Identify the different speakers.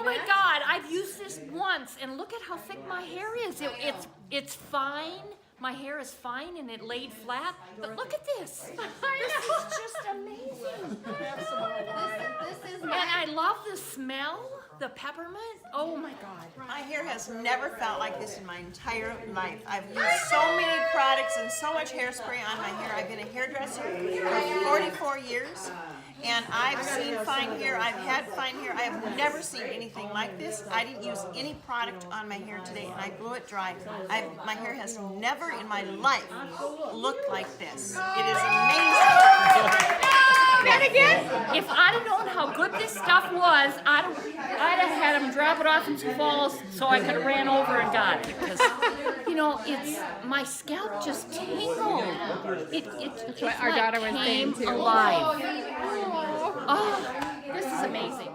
Speaker 1: my God, I've used this once, and look at how thick my hair is. It's fine. My hair is fine and it laid flat, but look at this. This is just amazing. This is, and I love the smell, the peppermint. Oh my God.
Speaker 2: My hair has never felt like this in my entire life. I've used so many products and so much hairspray on my hair. I've been a hairdresser for 44 years. And I've seen fine hair, I've had fine hair, I have never seen anything like this. I didn't use any product on my hair today and I blew it dry. My hair has never in my life looked like this. It is amazing.
Speaker 1: And again, if I'd have known how good this stuff was, I'd have had them drop it off in Sioux Falls so I could have ran over and got it. Because, you know, my scalp just tingled. It's
Speaker 3: what our daughter was saying too.
Speaker 1: alive. Oh, this is amazing.